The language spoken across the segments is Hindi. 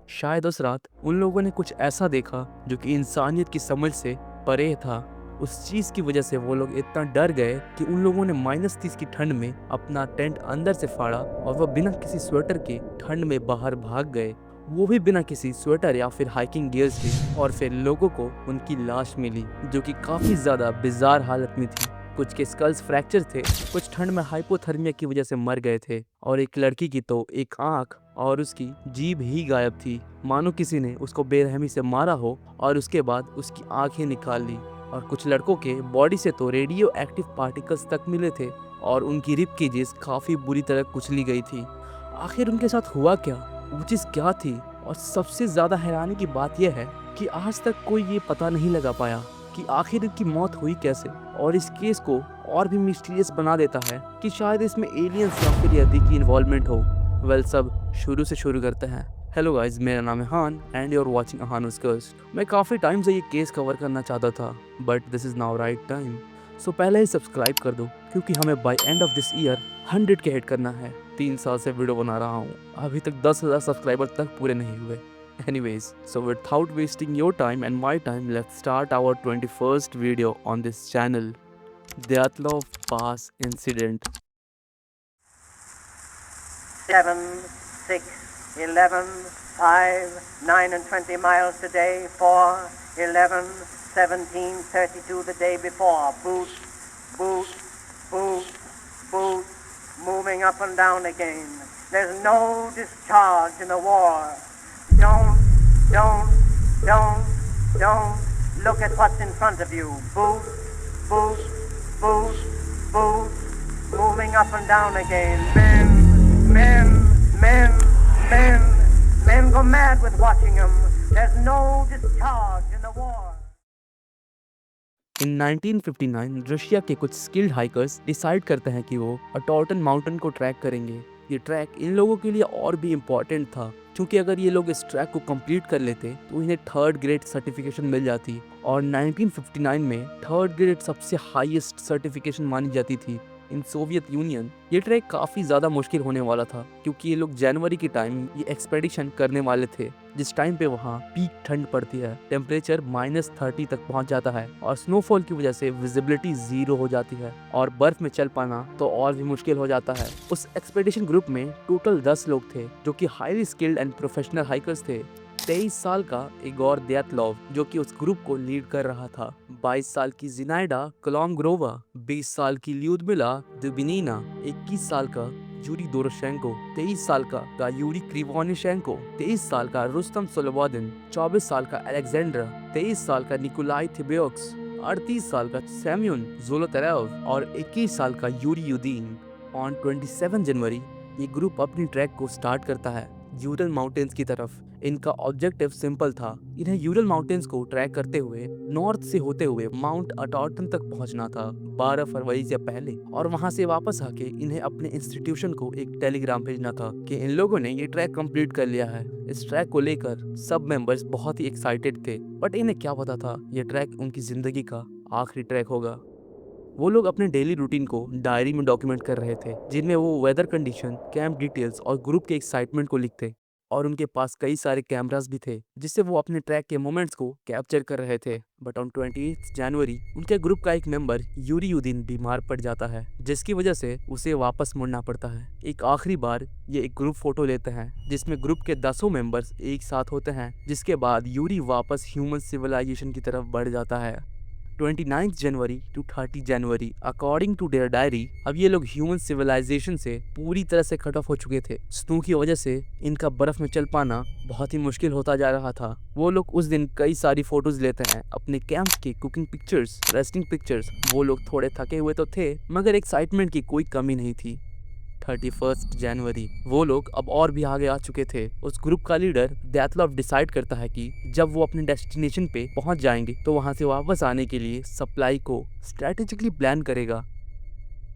शायद उस रात उन लोगों ने कुछ ऐसा देखा जो कि इंसानियत की समझ से परे था। उस चीज की वजह से वो लोग इतना डर गए कि उन लोगों ने -30 की ठंड में अपना टेंट अंदर से फाड़ा और वह बिना किसी स्वेटर के ठंड में बाहर भाग गए, वो भी बिना किसी स्वेटर या फिर हाइकिंग गियर्स के। और फिर लोगों को उनकी लाश मिली जो कि काफी ज्यादा बिजार हालत में थी। कुछ के स्कल्स फ्रैक्चर थे, कुछ ठंड में हाइपोथर्मिया की वजह से मर गए थे, और एक लड़की की तो एक आंख और उसकी जीभ ही गायब थी, मानो किसी ने उसको बेरहमी से मारा हो और उसके बाद उसकी आंखें निकाल ली। और कुछ लड़कों के बॉडी से तो रेडियो एक्टिव पार्टिकल्स तक मिले थे और उनकी रिब केजेस काफी बुरी तरह कुचली गई थी। आखिर उनके साथ हुआ क्या, वो चीज क्या थी? और सबसे ज्यादा हैरानी की बात यह है कि आज तक कोई ये पता नहीं लगा पाया कि आखिर इनकी मौत हुई कैसे। और इस केस को और भी मिस्टीरियस बना देता है कि शायद इसमें एलियंस या फिर यदि की इन्वॉल्वमेंट हो। वेल, सब शुरू से शुरू करते हैं। हेलो गाइस, मेरा नाम है हान एंड यू आर वाचिंग हानूस कर्स्ड। मैं काफ़ी टाइम से ये केस कवर करना चाहता था, but this is now right time. So पहले ही सब्सक्राइब कर दो क्योंकि हमें by end of this year 100 के हिट करना है। 3 साल से वीडियो बना रहा हूँ, अभी तक 10,000 सब्सक्राइबर तक पूरे नहीं हुए। Anyways, so without wasting your time and my time, let's start our 21st video on this channel, Dyatlov Pass Incident. 7, 6, 11, 5, 9 and 20 miles today, 4, 11, 17, 32 the day before. Boot, boot, boot, boot, moving up and down again. There's no discharge in the war. Don't look at what's in front of you. Boot, boot, boot, boot, moving up and down again. Men go mad with watching them. There's no discharge in the war. In 1959, Russia के कुछ स्किल्ड हाइकर्स डिसाइड करते हैं कि वो अटॉर्टन माउंटेन को ट्रैक करेंगे। ये ट्रैक इन लोगों के लिए और भी इम्पोर्टेंट था क्योंकि अगर ये लोग इस ट्रैक को कंप्लीट कर लेते तो इन्हें 3rd ग्रेड सर्टिफिकेशन मिल जाती, और 1959 में 3rd ग्रेड सबसे हाईएस्ट सर्टिफिकेशन मानी जाती थी इन सोवियत यूनियन। ये ट्रैक काफ़ी ज़्यादा मुश्किल होने वाला था क्योंकि ये लोग जनवरी के टाइम ये एक्सपेडिशन करने वाले थे, जिस टाइम पे वहाँ पीक ठंड पड़ती है, टेम्परेचर -30 तक पहुँच जाता है और स्नोफॉल की वजह से विजिबिलिटी 0 हो जाती है, और बर्फ में चल पाना तो और भी मुश्किल हो जाता है। उस एक्सपेडिशन ग्रुप में टोटल 10 लोग थे जो कि highly skilled and professional hikers थे। 23 साल का इगोर द्यातलोव जो कि उस ग्रुप को लीड कर रहा था, 22 साल की जिनाइडा कोलोमग्रोवा, 20 साल की ल्यूदमिला दुबिनीना, 21 साल का यूरी दोरोशेंको, 23 साल का यूरी क्रिवोनिशेंको, 23 साल का रुस्तम सोलोबोदिन, 24 साल का अलेक्जेंड्रा, 23 साल का निकोलाई थिबेओक्स, 38 साल का सैम्यून जोलोतेरेव और 21 साल का यूरी यूदीन। ऑन 27 जनवरी ये ग्रुप अपनी ट्रैक को स्टार्ट करता है यूरल माउंटेन्स की तरफ। इनका ऑब्जेक्टिव सिंपल था, इन्हें यूरल माउंटेन्स को ट्रैक करते हुए नॉर्थ से होते हुए माउंट अटॉर्टन तक पहुंचना था 12 फरवरी से पहले, और वहां से वापस आके इन्हें अपने इंस्टीट्यूशन को एक टेलीग्राम भेजना था कि इन लोगों ने ये ट्रैक कंप्लीट कर लिया है। इस ट्रैक को लेकर सब मेंबर्स बहुत ही एक्साइटेड थे, बट इन्हें क्या पता था ये ट्रैक उनकी जिंदगी का आखिरी ट्रैक होगा। वो लोग अपने डेली रूटीन को डायरी में डॉक्यूमेंट कर रहे थे, जिनमें वो वेदर कंडीशन, कैंप डिटेल्स और ग्रुप के एक्साइटमेंट को लिखते, और उनके पास कई सारे कैमरास भी थे जिससे वो अपने ट्रैक के मोमेंट्स को कैप्चर कर रहे थे। बट ऑन 28 जनवरी उनके ग्रुप का एक मेंबर यूरी यूदीन बीमार पड़ जाता है, जिसकी वजह से उसे वापस मुड़ना पड़ता है। एक आखिरी बार ये एक ग्रुप फोटो लेते हैं जिसमें ग्रुप के 10 मेंबर्स एक साथ होते हैं, जिसके बाद यूरी वापस ह्यूमन सिविलाइजेशन की तरफ बढ़ जाता है। 29 January to 30 January according to their diary, अब ये लोग ह्यूमन सिविलाइजेशन से पूरी तरह से कट ऑफ हो चुके थे। स्नो की वजह से इनका बर्फ में चल पाना बहुत ही मुश्किल होता जा रहा था। वो लोग उस दिन कई सारी फोटोज लेते हैं अपने कैंप की, कुकिंग पिक्चर्स, रेस्टिंग पिक्चर्स। वो लोग थोड़े थके हुए तो थे मगर एक्साइटमेंट की कोई कमी नहीं थी। 31 जनवरी वो लोग अब और भी आगे आ चुके थे। उस ग्रुप का लीडर द्यातलोव डिसाइड करता है कि जब वो अपने डेस्टिनेशन पे पहुंच जाएंगे तो वहां से वापस आने के लिए सप्लाई को स्ट्रेटेजिकली प्लान करेगा।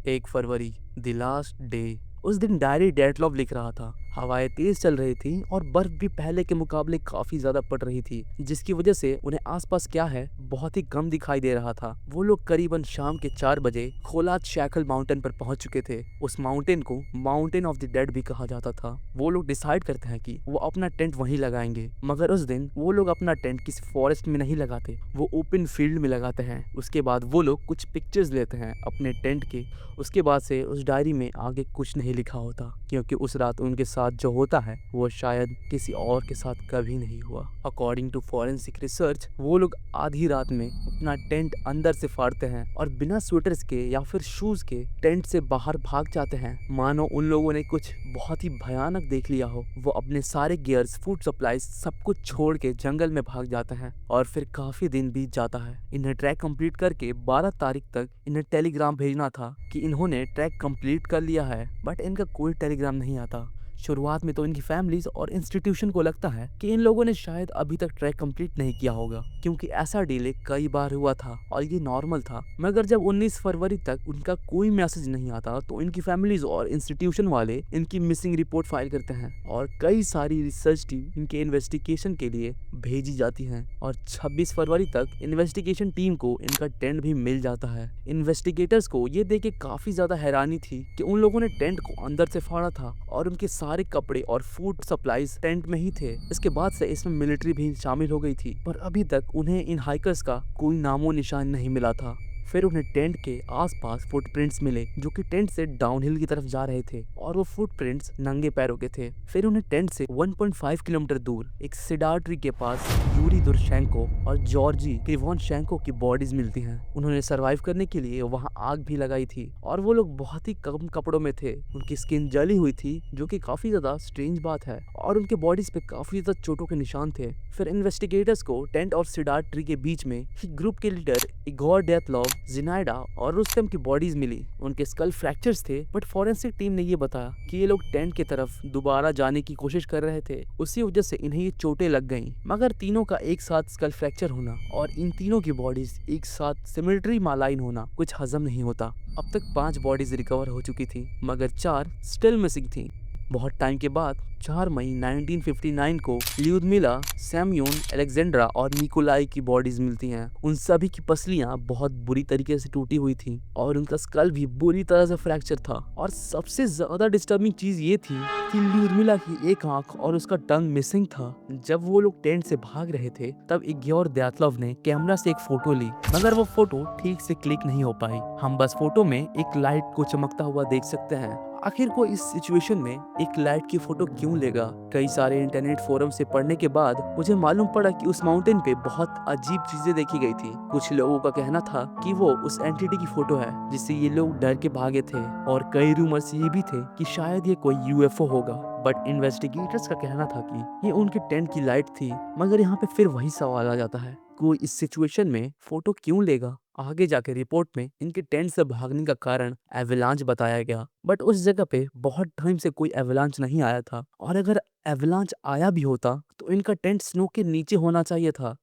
1 फरवरी द लास्ट डे, उस दिन डायरी द्यातलोव लिख रहा था, हवाएं तेज चल रही थी और बर्फ भी पहले के मुकाबले काफी ज्यादा पड़ रही थी, जिसकी वजह से उन्हें आसपास क्या है बहुत ही कम दिखाई दे रहा था। वो लोग करीबन शाम के 4 बजे खोलात शैकल माउंटेन पर पहुंच चुके थे। उस माउंटेन को माउंटेन ऑफ द डेड भी कहा जाता था। वो लोग डिसाइड करते हैं कि वो अपना टेंट वहीं लगाएंगे, मगर उस दिन वो लोग अपना टेंट किसी फॉरेस्ट में नहीं लगाते, वो ओपन फील्ड में लगाते हैं। उसके बाद वो लोग कुछ पिक्चर्स लेते हैं अपने टेंट के। उसके बाद से उस डायरी में आगे कुछ नहीं लिखा होता, क्योंकि उस रात उनके साथ जो होता है वो शायद किसी और के साथ कभी नहीं हुआ। अकॉर्डिंग टू फॉरेंसिक रिसर्च, वो लोग आधी रात में अपना टेंट अंदर से फाड़ते हैं और बिना स्वेटर्स के या फिर शूज के टेंट से बाहर भाग जाते हैं, मानो उन लोगों ने कुछ बहुत ही भयानक देख लिया हो। वो अपने सारे गियर्स, फूड सप्लाईज सब कुछ छोड़ के जंगल में भाग जाते हैं और फिर काफी दिन बीत जाता है। इन्हें ट्रैक कंप्लीट करके 12 तारीख तक इन्हें टेलीग्राम भेजना था कि इन्होंने ट्रैक कंप्लीट कर लिया है, बट इनका कोई टेलीग्राम नहीं आता। शुरुआत में तो इनकी फैमिलीज और इंस्टीट्यूशन को लगता है कि इन लोगों ने शायद अभी तक ट्रैक कंप्लीट नहीं किया होगा, क्योंकि ऐसा डिले कई बार हुआ था और ये नॉर्मल था। मगर जब 19 फरवरी तक उनका कोई मैसेज नहीं आता तो इनकी फैमिलीज और इंस्टीट्यूशन वाले इनकी मिसिंग रिपोर्ट फाइल करते हैं और कई सारी रिसर्च टीम इनके इन्वेस्टिगेशन के लिए भेजी जाती है और 26 फरवरी तक इन्वेस्टिगेशन टीम को इनका टेंट भी मिल जाता है। इन्वेस्टिगेटर्स को ये देख के काफी ज्यादा हैरानी थी कि उन लोगों ने टेंट को अंदर से फाड़ा था और उनके सारे कपड़े और फूड सप्लाईज टेंट में ही थे। इसके बाद से इसमें मिलिट्री भी शामिल हो गई थी, पर अभी तक उन्हें इन हाइकर्स का कोई नामो निशान नहीं मिला था। फिर उन्हें टेंट के आसपास फुटप्रिंट्स मिले जो कि टेंट से डाउनहिल की तरफ जा रहे थे और वो फुटप्रिंट्स नंगे पैरों के थे। फिर उन्हें टेंट से 1.5 किलोमीटर दूर एक सिडार ट्री के पास यूरी दुरशेंको और जॉर्जी क्रिवोनशेंको की बॉडीज मिलती हैं। उन्होंने सरवाइव करने के लिए वहां आग भी लगाई थी और वो लोग बहुत ही कम कपड़ों में थे। उनकी स्किन जली हुई थी, जो कि काफी ज्यादा स्ट्रेंज बात है, और उनके बॉडीज पे काफी ज्यादा चोटों के निशान थे। फिर इन्वेस्टिगेटर्स को टेंट और सिडार ट्री के बीच में ग्रुप के लीडर इगोर डेथलॉव, जिनाइडा और रुस्तम की बॉडीज मिली। उनके स्कल फ्रैक्चर्स थे, बट फॉरेंसिक टीम ने ये बताया कि ये लोग टेंट की तरफ दोबारा जाने की कोशिश कर रहे थे, उसी वजह से इन्हें ये चोटें लग गईं। मगर तीनों का एक साथ स्कल फ्रैक्चर होना और इन तीनों की बॉडीज एक साथ सिमिट्री मालाइन होना कुछ हजम नहीं होता। अब तक 5 बॉडीज रिकवर हो चुकी थी, मगर 4 स्टिल मिसिंग थी। बहुत टाइम के बाद 4 मई 1959 को ल्यूदमिला, सैम्योन, अलेक्जेंड्रा और निकोलाई की बॉडीज मिलती हैं। उन सभी की पसलियां बहुत बुरी तरीके से टूटी हुई थी और उनका स्कल भी बुरी तरह से फ्रैक्चर था। और सबसे ज्यादा डिस्टर्बिंग चीज ये थी कि ल्यूदमिला की एक आंख और उसका टंग मिसिंग था। जब वो लोग टेंट से भाग रहे थे तब इग्योर दयातलव ने कैमरा से एक फोटो ली, मगर वो फोटो ठीक से क्लिक नहीं हो पाई। हम बस फोटो में एक लाइट को चमकता हुआ देख सकते हैं। आखिर को इस सिचुएशन में एक लाइट की फोटो क्यों लेगा? कई सारे इंटरनेट फोरम से पढ़ने के बाद मुझे मालूम पड़ा कि उस माउंटेन पे बहुत अजीब चीजें देखी गई थी। कुछ लोगों का कहना था कि वो उस एंटिटी की फोटो है जिससे ये लोग डर के भागे थे, और कई रूमर्स ये भी थे कि शायद ये कोई यूएफओ होगा। बट इन्वेस्टिगेटर्स का कहना था कि ये उनके टेंट की लाइट थी। मगर यहाँ पे फिर वही सवाल आ जाता है, कोई इस सिचुएशन में फोटो क्यों लेगा? आगे जाके रिपोर्ट में इनके टेंट से भागने का कारण एवलांच बताया गया, बट उस जगह पे बहुत टाइम से कोई एवलांच नहीं आया था, और अगर एवलांच आया भी होता तो इनका टेंट स्नो के नीचे होना चाहिए था,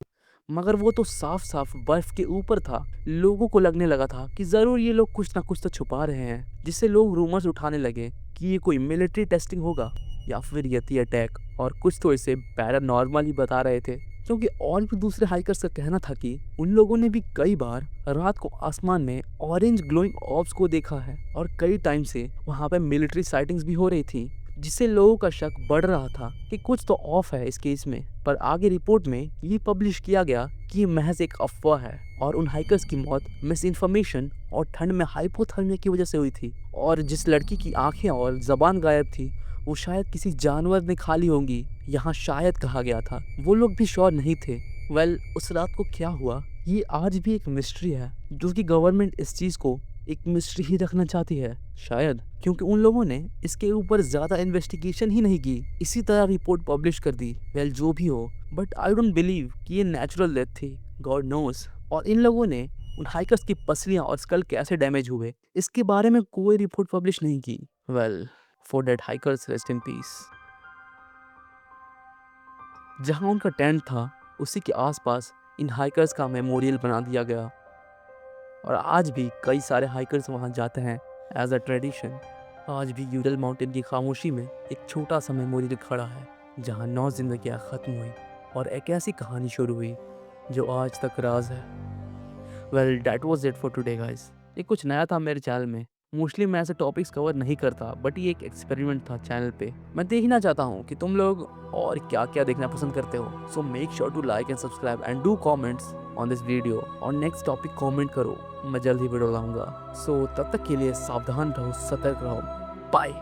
मगर वो तो साफ साफ बर्फ के ऊपर था। लोगों को लगने लगा था कि जरूर ये लोग कुछ ना कुछ तो छुपा रहे हैं, जिससे लोग रूमर्स उठाने लगे कि ये कोई मिलिट्री टेस्टिंग होगा या फिर यति अटैक, और कुछ तो इसे पैरानॉर्मल ही बता रहे थे। क्योंकि और भी दूसरे हाइकर्स का कहना था कि उन लोगों ने भी कई बार रात को आसमान में ऑरेंज ग्लोइंग ऑब्स को देखा है, और कई टाइम से वहां पे मिलिट्री साइटिंग्स भी हो रही थी, जिससे लोगों का शक बढ़ रहा था कि कुछ तो ऑफ है इस केस में। पर आगे रिपोर्ट में ये पब्लिश किया गया कि ये महज एक अफवाह है और उन हाइकर्स की मौत मिस इन्फॉर्मेशन और ठंड में हाइपोथर्मिया की वजह से हुई थी, और जिस लड़की की आंखें और जबान गायब थी वो शायद किसी जानवर ने खा ली होंगी, यहाँ शायद कहा गया था। वो लोग भी श्योर नहीं थे। उस रात को क्या हुआ ये आज भी एक मिस्ट्री है, जो कि गवर्नमेंट इस चीज को एक मिस्ट्री ही रखना चाहती है, शायद क्योंकि उन लोगों ने इसके ऊपर ज्यादा इन्वेस्टिगेशन ही नहीं की, इसी तरह रिपोर्ट पब्लिश कर दी। जो भी हो, बट आई डोंट बिलीव कि ये नेचुरल डेथ थी, गॉड नोस। और इन लोगों ने उन हाइकर्स की पसलियां और स्कल कैसे डैमेज हुए इसके बारे में कोई रिपोर्ट पब्लिश नहीं की। For dead hikers rest in peace. जहां उनका टेंट था उसी के आसपास इन हाइकर्स का मेमोरियल बना दिया गया, और आज भी कई सारे हाइकर्स वहां जाते हैं एज अ ट्रेडिशन। आज भी यूरल माउंटेन की खामोशी में एक छोटा सा मेमोरियल खड़ा है, जहाँ 9 जिंदगियाँ ख़त्म हुई और एक ऐसी कहानी शुरू हुई जो आज तक राज है। Well that was it for today guys. ये कुछ नया था मेरे चैनल में। मोस्टली मैं ऐसे टॉपिक्स कवर नहीं करता, बट ये एक एक्सपेरिमेंट था चैनल पे। मैं देखना चाहता हूँ कि तुम लोग और क्या क्या देखना पसंद करते हो। So make sure to like and subscribe and do comments on this video. और नेक्स्ट टॉपिक कमेंट करो, मैं जल्द ही वीडियो लाऊंगा। सो तब तक के लिए सावधान रहो, सतर्क रहो। बाय।